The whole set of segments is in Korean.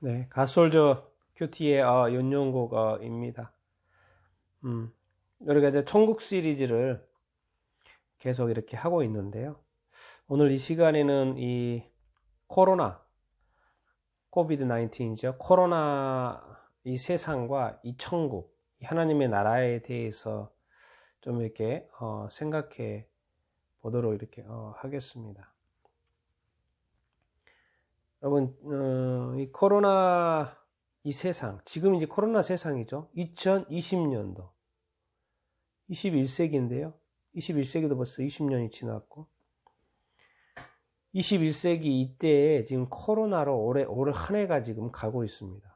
네, 갓솔저 큐티의 연용곡입니다. 우리가 이제 천국 시리즈를 계속 이렇게 하고 있는데요. 오늘 이 시간에는 이 코로나, 코비드 19이죠. 코로나 이 세상과 이 천국, 이 하나님의 나라에 대해서 좀 이렇게 생각해 보도록 이렇게 하겠습니다. 여러분, 이 코로나 이 세상, 지금 이제 코로나 세상이죠. 2020년도, 21세기인데요. 21세기도 벌써 20년이 지났고, 21세기 이때에 지금 코로나로 올해 한 해가 지금 가고 있습니다.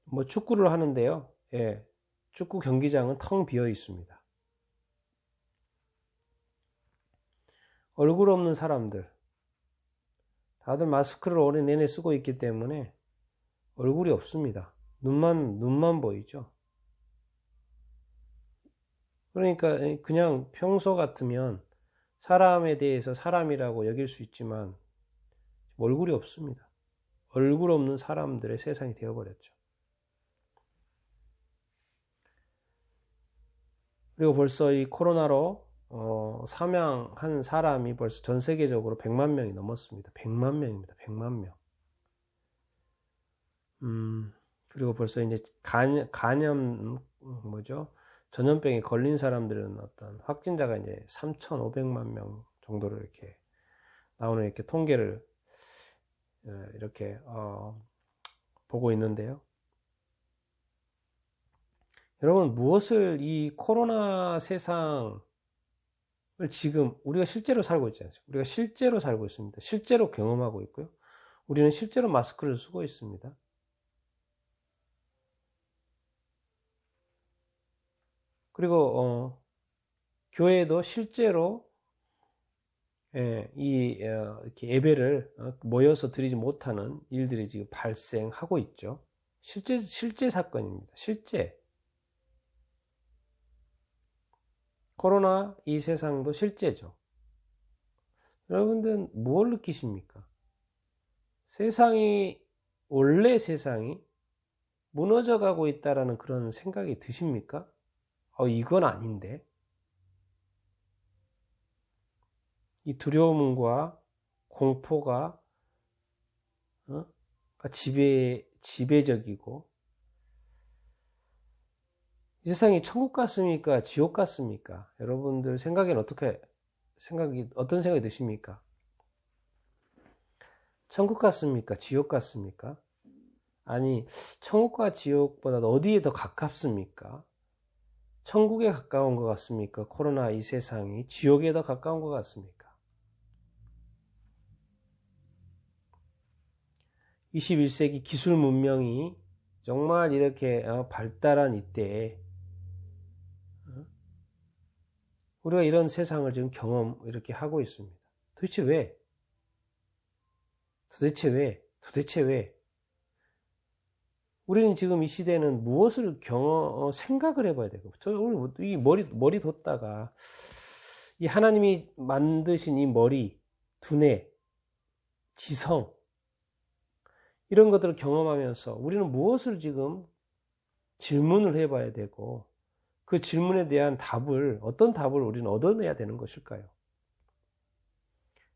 뭐 축구를 하는데요. 예, 축구 경기장은 텅 비어 있습니다. 얼굴 없는 사람들, 다들 마스크를 올해 내내 쓰고 있기 때문에 얼굴이 없습니다. 눈만 보이죠. 그러니까 그냥 평소 같으면 사람에 대해서 사람이라고 여길 수 있지만 얼굴이 없습니다. 얼굴 없는 사람들의 세상이 되어버렸죠. 그리고 벌써 이 코로나로 사망한 사람이 벌써 전 세계적으로 100만 명이 넘었습니다. 100만 명입니다. 100만 명. 그리고 벌써 이제 간염 전염병에 걸린 사람들은 어떤 확진자가 이제 3,500만 명 정도로 이렇게 나오는 이렇게 통계를 이렇게 보고 있는데요. 여러분, 무엇을 이 코로나 세상을 지금 우리가 실제로 살고 있지 않습니까? 우리가 실제로 살고 있습니다. 실제로 경험하고 있고요. 우리는 실제로 마스크를 쓰고 있습니다. 그리고 교회도 실제로 이렇게 예배를 모여서 드리지 못하는 일들이 지금 발생하고 있죠. 실제 사건입니다. 실제. 코로나 이 세상도 실제죠. 여러분들은 뭘 느끼십니까? 원래 세상이 무너져 가고 있다라는 그런 생각이 드십니까? 이건 아닌데. 이 두려움과 공포가 지배적이고, 이 세상이 천국 같습니까? 지옥 같습니까? 여러분들 생각에는 어떤 생각이 드십니까? 천국 같습니까? 지옥 같습니까? 아니, 천국과 지옥보다 어디에 더 가깝습니까? 천국에 가까운 것 같습니까? 코로나 이 세상이 지옥에 더 가까운 것 같습니까? 21세기 기술 문명이 정말 이렇게 발달한 이때에 우리가 이런 세상을 지금 이렇게 하고 있습니다. 도대체 왜? 도대체 왜? 우리는 지금 이 시대는 무엇을 생각을 해봐야 되고, 이 머리 뒀다가, 이 하나님이 만드신 이 머리, 두뇌, 지성, 이런 것들을 경험하면서 우리는 무엇을 지금 질문을 해봐야 되고, 그 질문에 대한 어떤 답을 우리는 얻어내야 되는 것일까요?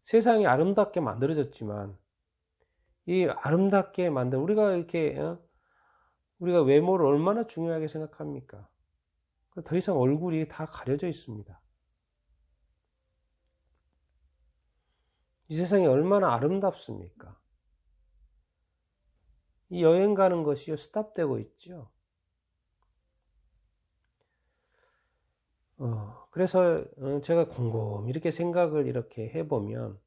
세상이 아름답게 만들어졌지만, 이 아름답게 우리가 외모를 얼마나 중요하게 생각합니까? 더 이상 얼굴이 다 가려져 있습니다. 이 세상이 얼마나 아름답습니까? 이 여행 가는 것이 스탑되고 있죠. 그래서 제가 곰곰이 이렇게 생각을 이렇게 해보면,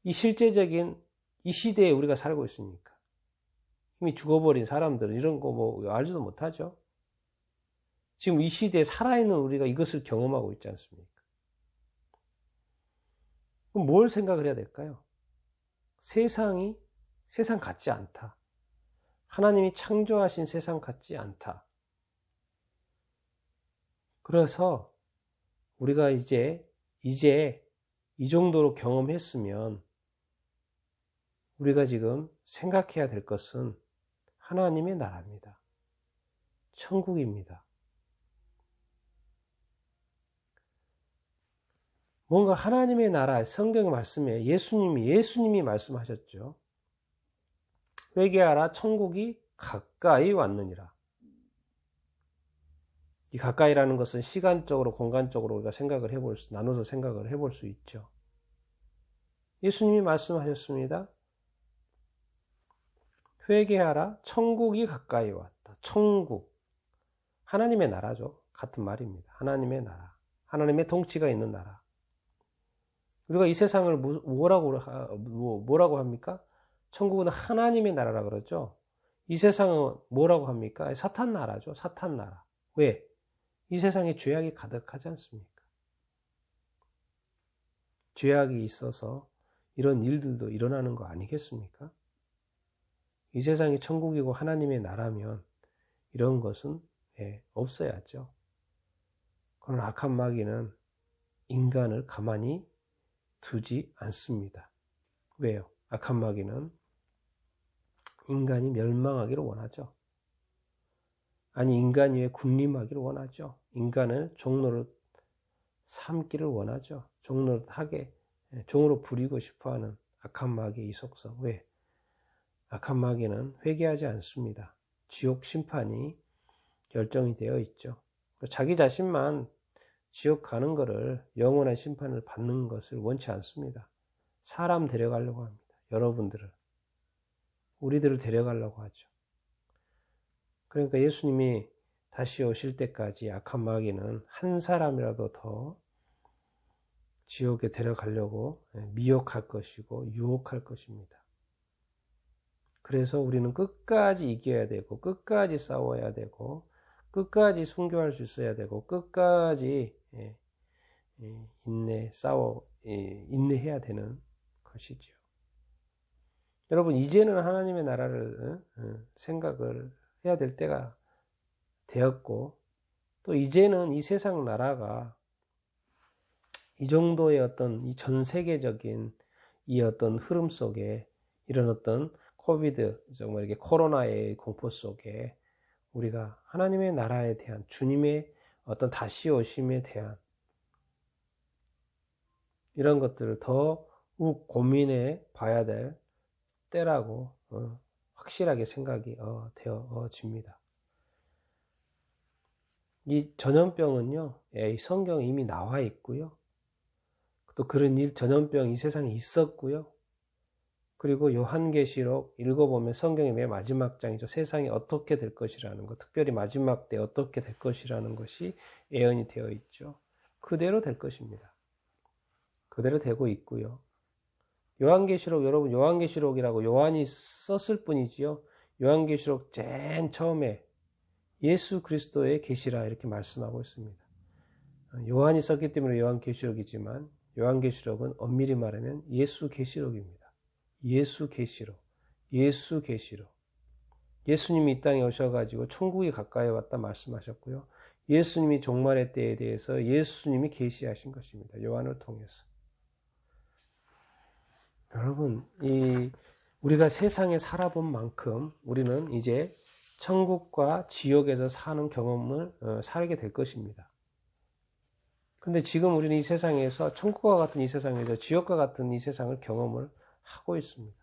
이 실제적인 이 시대에 우리가 살고 있으니까 이미 죽어버린 사람들은 이런 거 뭐 알지도 못하죠. 지금 이 시대에 살아있는 우리가 이것을 경험하고 있지 않습니까? 그럼 뭘 생각을 해야 될까요? 세상 같지 않다. 하나님이 창조하신 세상 같지 않다. 그래서 우리가 이제 이 정도로 경험했으면 우리가 지금 생각해야 될 것은 하나님의 나라입니다. 천국입니다. 뭔가 하나님의 나라, 성경 말씀에 예수님이 말씀하셨죠. 회개하라, 천국이 가까이 왔느니라. 이 가까이라는 것은 시간적으로, 공간적으로 우리가 나눠서 생각을 해볼 수 있죠. 예수님이 말씀하셨습니다. 회개하라, 천국이 가까이 왔다. 천국. 하나님의 나라죠. 같은 말입니다. 하나님의 나라. 하나님의 통치가 있는 나라. 우리가 이 세상을 뭐라고 합니까? 천국은 하나님의 나라라 그러죠. 이 세상은 뭐라고 합니까? 사탄 나라죠. 사탄 나라. 왜? 이 세상에 죄악이 가득하지 않습니까? 죄악이 있어서 이런 일들도 일어나는 거 아니겠습니까? 이 세상이 천국이고 하나님의 나라면 이런 것은 없어야죠. 그러나 악한 마귀는 인간을 가만히 두지 않습니다. 왜요? 악한 마귀는 인간이 멸망하기를 원하죠. 아니, 인간이 왜 군림하기를 원하죠. 인간을 종노릇 삼기를 원하죠. 종으로 부리고 싶어하는 악한 마귀의 이 속성. 왜? 악한 마귀는 회개하지 않습니다. 지옥 심판이 결정이 되어 있죠. 자기 자신만 지옥 가는 것을, 영원한 심판을 받는 것을 원치 않습니다. 사람 데려가려고 합니다. 여러분들을, 우리들을 데려가려고 하죠. 그러니까 예수님이 다시 오실 때까지 악한 마귀는 한 사람이라도 더 지옥에 데려가려고 미혹할 것이고 유혹할 것입니다. 그래서 우리는 끝까지 이겨야 되고, 끝까지 싸워야 되고, 끝까지 순교할 수 있어야 되고, 끝까지 인내해야 되는 것이죠. 여러분, 이제는 하나님의 나라를 생각을 해야 될 때가 되었고, 또 이제는 이 세상 나라가 이 정도의 어떤 이 전 세계적인 이 어떤 흐름 속에, 이런 어떤 코비드, 정말 이게 코로나의 공포 속에 우리가 하나님의 나라에 대한, 주님의 어떤 다시 오심에 대한 이런 것들을 더욱 고민해 봐야 될 때라고 확실하게 생각이 되어집니다. 이 전염병은요, 이 성경에 이미 나와 있고요. 또 그런 전염병이 이 세상에 있었고요. 그리고 요한계시록 읽어보면 성경의 맨 마지막 장이죠. 세상이 어떻게 될 것이라는 것, 특별히 마지막 때 어떻게 될 것이라는 것이 예언이 되어 있죠. 그대로 될 것입니다. 그대로 되고 있고요. 요한계시록, 여러분, 요한계시록이라고 요한이 썼을 뿐이지요. 요한계시록 맨 처음에 예수 그리스도의 계시라 이렇게 말씀하고 있습니다. 요한이 썼기 때문에 요한계시록이지만 요한계시록은 엄밀히 말하면 예수 계시록입니다. 예수 계시록. 예수님이 이 땅에 오셔가지고 천국이 가까이 왔다 말씀하셨고요. 예수님이 종말의 때에 대해서 예수님이 계시하신 것입니다. 요한을 통해서. 여러분, 우리가 세상에 살아본 만큼 우리는 이제 천국과 지옥에서 사는 경험을 살게 될 것입니다. 그런데 지금 우리는 이 세상에서, 천국과 같은 이 세상에서 지옥과 같은 이 세상을 경험을 하고 있습니다.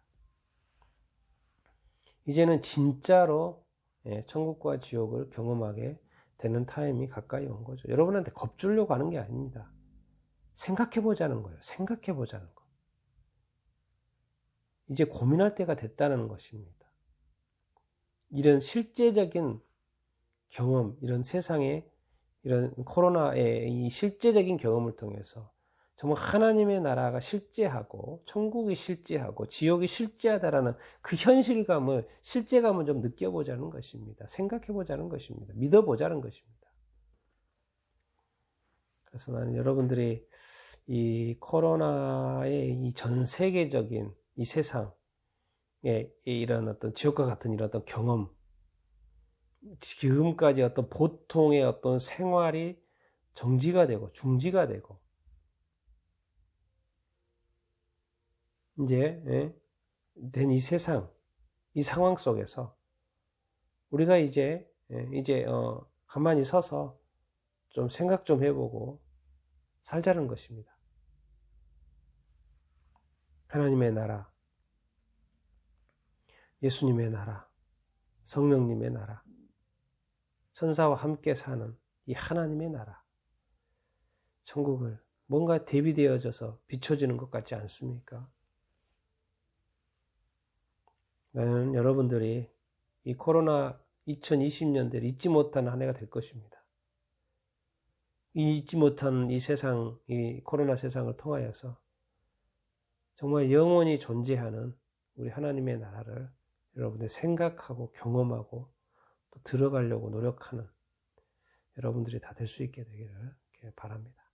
이제는 진짜로 천국과 지옥을 경험하게 되는 타임이 가까이 온 거죠. 여러분한테 겁주려고 하는 게 아닙니다. 생각해보자는 거예요. 생각해보자는 거. 이제 고민할 때가 됐다는 것입니다. 이런 실제적인 경험, 이런 세상의 이런 코로나의 이 실제적인 경험을 통해서 정말 하나님의 나라가 실제하고 천국이 실제하고 지옥이 실제하다라는 그 실제감을 좀 느껴보자는 것입니다. 생각해보자는 것입니다. 믿어보자는 것입니다. 그래서 나는 여러분들이 이 코로나의 이 전 세계적인 이 세상의 이런 어떤 지옥과 같은 이런 어떤 경험, 지금까지 어떤 보통의 어떤 생활이 정지가 되고 중지가 되고, 이제 된 이 세상, 이 상황 속에서 우리가 이제 가만히 서서 좀 생각 좀 해보고 살자는 것입니다. 하나님의 나라, 예수님의 나라, 성령님의 나라, 천사와 함께 사는 이 하나님의 나라, 천국을 뭔가 대비되어져서 비춰지는 것 같지 않습니까? 나는 여러분들이 이 코로나 2020년대를 잊지 못한 한 해가 될 것입니다. 이 잊지 못한 이 세상, 이 코로나 세상을 통하여서 정말 영원히 존재하는 우리 하나님의 나라를 여러분들 생각하고 경험하고 또 들어가려고 노력하는 여러분들이 다 될 수 있게 되기를 바랍니다.